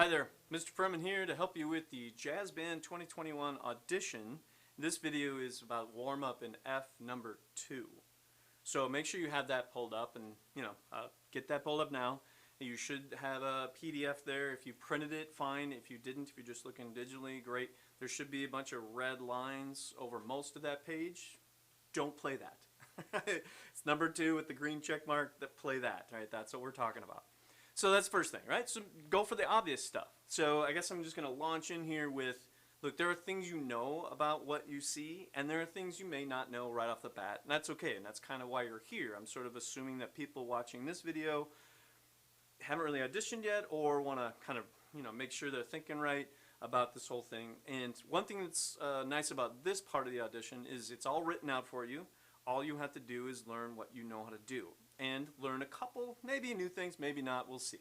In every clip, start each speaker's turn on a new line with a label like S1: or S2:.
S1: Hi there, Mr. Furman here to help you with the Jazz Band 2021 audition. This video is about warm-up in F number 2. So make sure you have that pulled up and, get that pulled up now. You should have a PDF there. If you printed it, fine. If you didn't, if you're just looking digitally, great. There should be a bunch of red lines over most of that page. Don't play that. It's number 2 with the green check mark. Play that, right? That's what we're talking about. So that's the first thing, right? So go for the obvious stuff. So I guess I'm just going to launch in here with, look, there are things you know about what you see, and there are things you may not know right off the bat. And that's okay, and that's kind of why you're here. I'm sort of assuming that people watching this video haven't really auditioned yet or want to kind of, make sure they're thinking right about this whole thing. And one thing that's nice about this part of the audition is it's all written out for you. All you have to do is learn what you know how to do and learn a couple, maybe new things, maybe not, we'll see.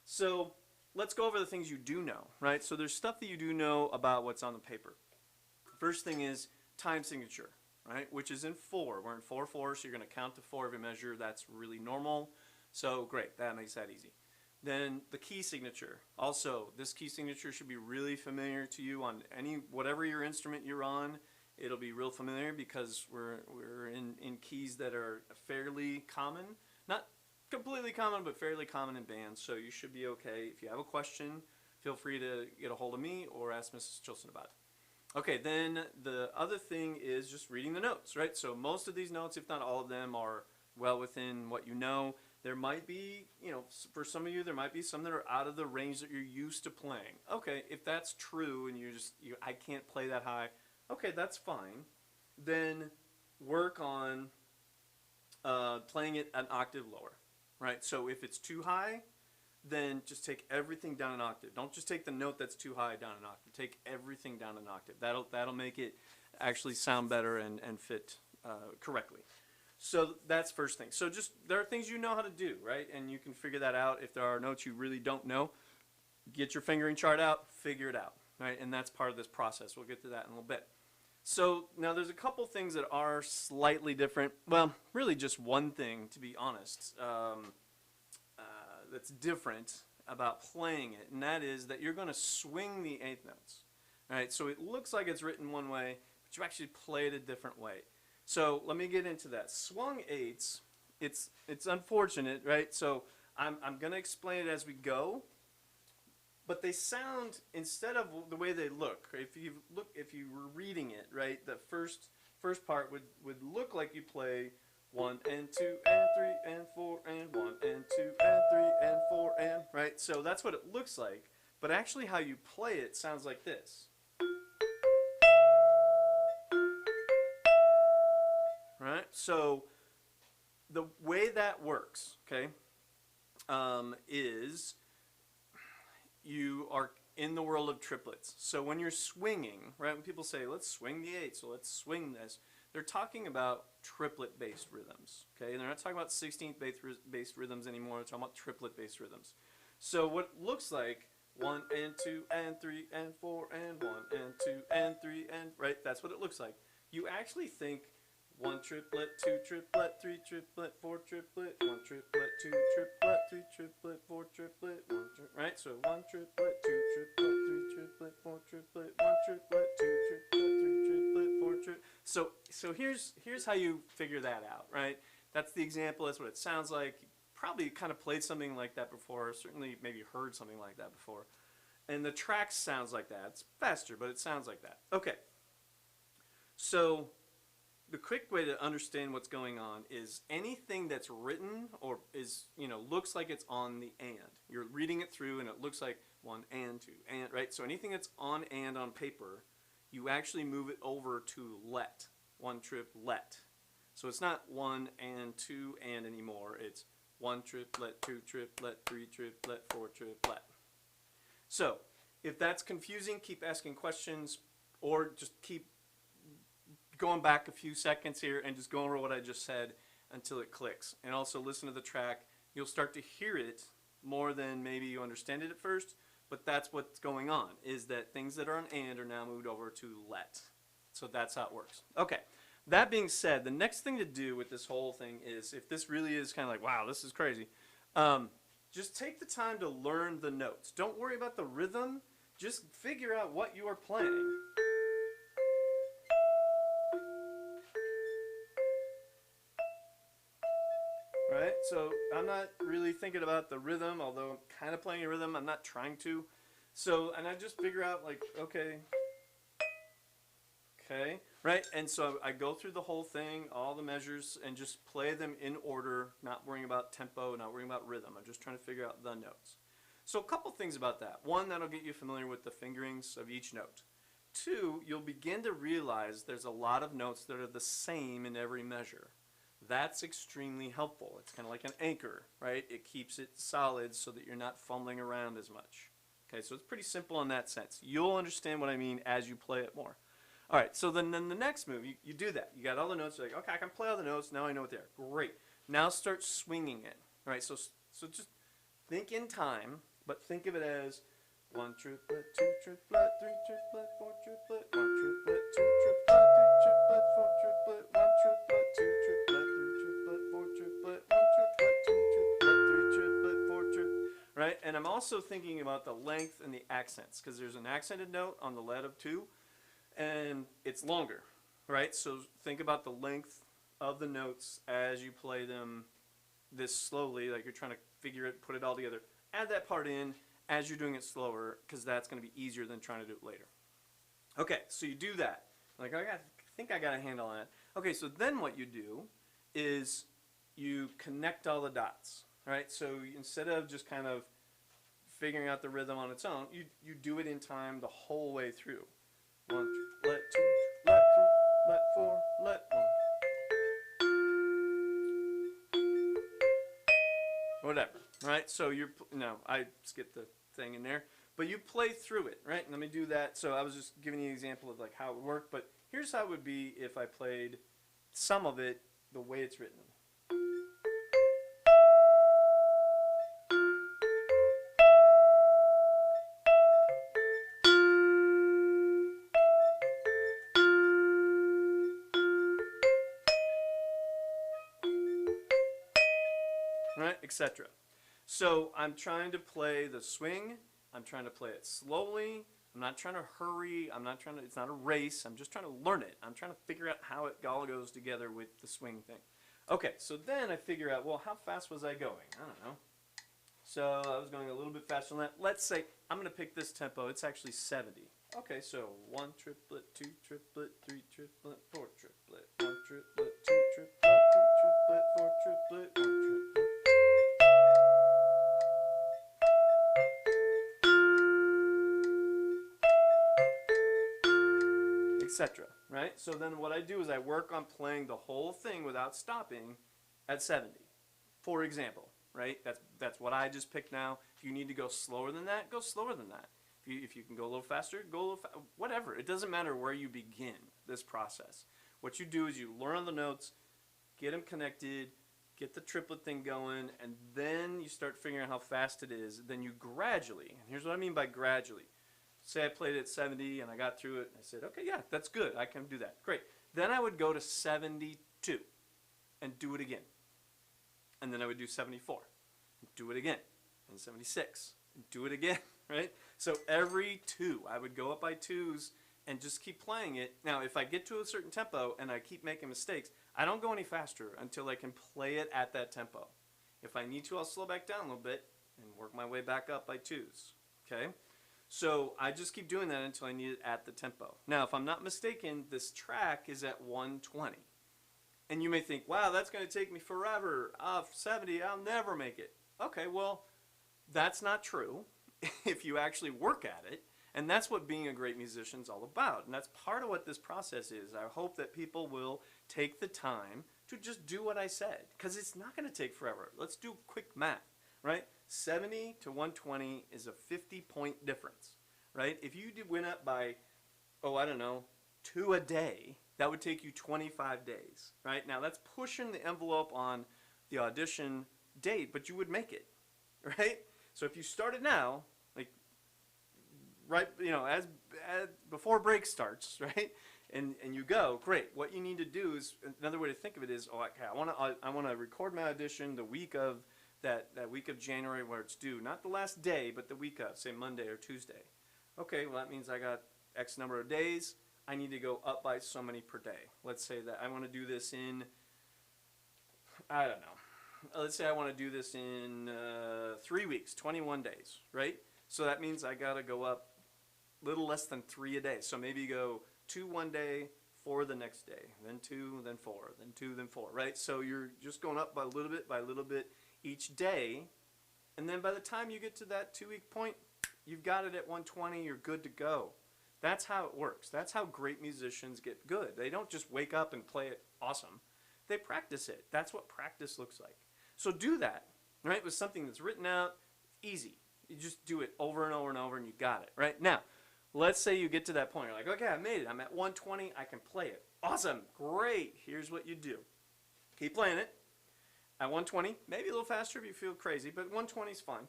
S1: So let's go over the things you do know, right? So there's stuff that you do know about what's on the paper. First thing is time signature, right? Which is in 4. We're in 4/4, so you're going to count to 4 every measure. That's really normal. So great, that makes that easy. Then the key signature. Also, this key signature should be really familiar to you on whatever your instrument you're on. It'll be real familiar because we're in keys that are fairly common. Not completely common, but fairly common in bands, so you should be okay. If you have a question, feel free to get a hold of me or ask Mrs. Chilson about it. Okay, then the other thing is just reading the notes, right? So most of these notes, if not all of them, are well within what you know. There might be, for some of you, there might be some that are out of the range that you're used to playing. Okay, if that's true and I can't play that high, okay, that's fine. Then work on playing it an octave lower, right? So if it's too high, then just take everything down an octave. Don't just take the note that's too high down an octave. Take everything down an octave. That'll make it actually sound better and fit correctly. So that's first thing. So there are things you know how to do, right? And you can figure that out. If there are notes you really don't know, get your fingering chart out, figure it out, right? And that's part of this process. We'll get to that in a little bit. So now there's a couple things that are slightly different. Well, really just one thing, to be honest, that's different about playing it, and that is that you're going to swing the eighth notes. All right, so it looks like it's written one way, but you actually play it a different way. So let me get into that. Swung eights, it's unfortunate, right? So I'm going to explain it as we go. But they sound, instead of the way they look, if you were reading it, right, the first part would look like you play 1 and 2 and 3 and 4 and 1 and 2 and 3 and 4 and, right? So that's what it looks like. But actually how you play it sounds like this. Right? So the way that works, okay, is you are in the world of triplets. So when you're swinging, right, when people say, let's swing the 8, so let's swing this, they're talking about triplet-based rhythms, okay? They're not talking about 16th-based rhythms anymore. They're talking about triplet-based rhythms. So what it looks like, 1 and 2 and 3 and 4 and 1 and 2 and 3 and, right, that's what it looks like. You actually think 1 triplet, 2 triplet, 3 triplet, 4 triplet, 1 triplet, 2 triplet, 3 triplet, 4 triplet, 1 triplet, right? So 1 triplet, 2 triplet, 3 triplet, 4 triplet, 1 triplet, 2 triplet, 3 triplet, 4 triplet. So here's how you figure that out, right? That's the example. That's what it sounds like. You probably kind of played something like that before. Certainly maybe heard something like that before. And the track sounds like that. It's faster, but it sounds like that. Okay. So the quick way to understand what's going on is anything that's written or is, looks like it's on the and. You're reading it through and it looks like 1 and 2 and, right? So anything that's on and on paper, you actually move it over to let, 1 triplet. So it's not 1 and 2 and anymore. It's 1 triplet, 2 triplet, 3 triplet, 4 triplet. So if that's confusing, keep asking questions or just keep going back a few seconds here and just go over what I just said until it clicks. And also listen to the track. You'll start to hear it more than maybe you understand it at first, but that's what's going on, is that things that are on and are now moved over to let. So that's how it works. Okay, that being said, the next thing to do with this whole thing is, if this really is kind of like, wow, this is crazy, just take the time to learn the notes. Don't worry about the rhythm. Just figure out what you are playing. Right? So I'm not really thinking about the rhythm, although I'm kind of playing a rhythm. I'm not trying to. So, and I just figure out like, okay, right? And so I go through the whole thing, all the measures, and just play them in order, not worrying about tempo, not worrying about rhythm. I'm just trying to figure out the notes. So a couple things about that. One, that'll get you familiar with the fingerings of each note. Two, you'll begin to realize there's a lot of notes that are the same in every measure. That's extremely helpful. It's kind of like an anchor, right? It keeps it solid so that you're not fumbling around as much. Okay, so it's pretty simple in that sense. You'll understand what I mean as you play it more. All right, so then the next move, you do that. You got all the notes. You're like, okay, I can play all the notes. Now I know what they are. Great. Now start swinging it. All right, so just think in time, but think of it as 1 triplet, 2 triplet, 3 triplet, 4 triplet, 1 triplet, 2 triplet, 3 triplet, 4 triplet, 1 triplet, 2 triplet, 3 triplet, 4 triplet, 1 triplet, 2 triplet, 3 triplet, 4 triplet. Right, and I'm also thinking about the length and the accents, because there's an accented note on the lead of 2. And it's longer, right? So think about the length of the notes as you play them this slowly, like you're trying to figure it, put it all together. Add that part in as you're doing it slower, because that's going to be easier than trying to do it later. Okay, so you do that. Like, I think I got a handle on it. Okay, so then what you do is you connect all the dots, right? So instead of just kind of figuring out the rhythm on its own, you do it in time the whole way through. 1 triplet, 2 triplet, 3 triplet, 4 let 1. Whatever, right? So I skipped the thing in there, but you play through it, right? And let me do that. So I was just giving you an example of like how it would work, but here's how it would be if I played some of it the way it's written. Right, etc. So I'm trying to play the swing. I'm trying to play it slowly. I'm not trying to hurry. It's not a race. I'm just trying to learn it. I'm trying to figure out how it all goes together with the swing thing. Okay, so then I figure out, well, how fast was I going? I don't know. So I was going a little bit faster than that. Let's say I'm going to pick this tempo. It's actually 70. Okay, so 1 triplet, 2 triplet, 3 triplet, 4 triplet, 1 triplet, 2 triplet, 3 triplet, 4 triplet, 1 triplet. Etc. Right? So then what I do is I work on playing the whole thing without stopping at 70. For example, right? That's what I just picked now. If you need to go slower than that, go slower than that. If you can go a little faster, go a little faster. Whatever. It doesn't matter where you begin this process. What you do is you learn the notes, get them connected, get the triplet thing going, and then you start figuring out how fast it is. Then you gradually, and here's what I mean by gradually. Say I played it at 70 and I got through it and I said, okay, yeah, that's good. I can do that. Great. Then I would go to 72 and do it again. And then I would do 74 and do it again. And 76 and do it again, right? So every 2, I would go up by 2s and just keep playing it. Now, if I get to a certain tempo and I keep making mistakes, I don't go any faster until I can play it at that tempo. If I need to, I'll slow back down a little bit and work my way back up by 2s, okay? So I just keep doing that until I need it at the tempo. Now, if I'm not mistaken, this track is at 120. And you may think, wow, that's going to take me forever. 70, I'll never make it. Okay, well, that's not true if you actually work at it. And that's what being a great musician is all about. And that's part of what this process is. I hope that people will take the time to just do what I said, because it's not going to take forever. Let's do quick math, right? 70 to 120 is a 50-point difference, right? If you went up by, I don't know, 2 a day, that would take you 25 days, right? Now that's pushing the envelope on the audition date, but you would make it, right? So if you started now, like right, as before break starts, right? And you go, great. What you need to do is, another way to think of it is, okay, I want to record my audition the week of that week of January where it's due, not the last day, but the week of, say Monday or Tuesday. Okay, well that means I got X number of days. I need to go up by so many per day. Let's say that I want to do this in, I don't know. Let's say I want to do this in 3 weeks, 21 days, right? So that means I got to go up a little less than 3 a day. So maybe you go 2 one day, 4 the next day, then 2, then 4, then 2, then 4, right? So you're just going up by a little bit each day. And then by the time you get to that 2-week point, you've got it at 120, you're good to go. That's how it works. That's how great musicians get good. They don't just wake up and play it awesome. They practice it. That's what practice looks like. So do that, right, with something that's written out, easy. You just do it over and over and over and you got it, right? Now, let's say you get to that point. You're like, okay, I made it. I'm at 120. I can play it. Awesome. Great. Here's what you do. Keep playing it at 120, maybe a little faster if you feel crazy, but 120 is fine.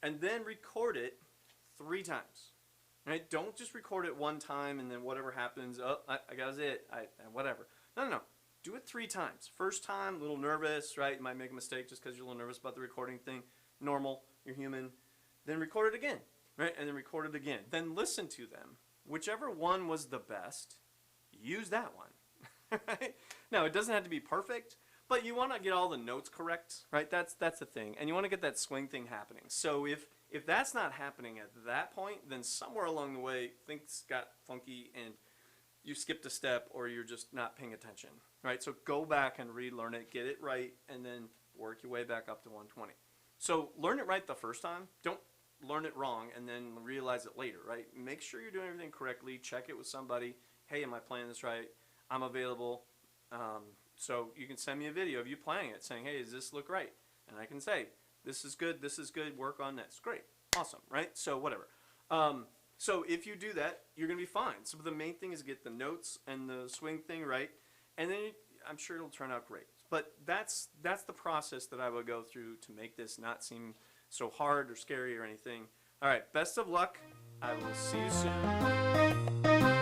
S1: And then record it 3 times. Right? Don't just record it 1 time and then whatever happens, oh, I got it, whatever. No. Do it 3 times. First time, a little nervous, right? You might make a mistake just because you're a little nervous about the recording thing. Normal. You're human. Then record it again, right? And then record it again. Then listen to them. Whichever one was the best, use that one. Right? Now, it doesn't have to be perfect, but you want to get all the notes correct, right? That's the thing. And you want to get that swing thing happening. So if that's not happening at that point, then somewhere along the way, things got funky and you skipped a step or you're just not paying attention, right? So go back and relearn it, get it right, and then work your way back up to 120. So learn it right the first time. Don't learn it wrong and then realize it later, right? Make sure you're doing everything correctly. Check it with somebody. Hey, am I playing this right? I'm available. So you can send me a video of you playing it saying, hey, does this look right? And I can say, this is good, work on this. Great, awesome, right? So whatever. So if you do that, you're going to be fine. So the main thing is get the notes and the swing thing right, and then I'm sure it'll turn out great. But that's the process that I would go through to make this not seem so hard or scary or anything. All right, best of luck. I will see you soon.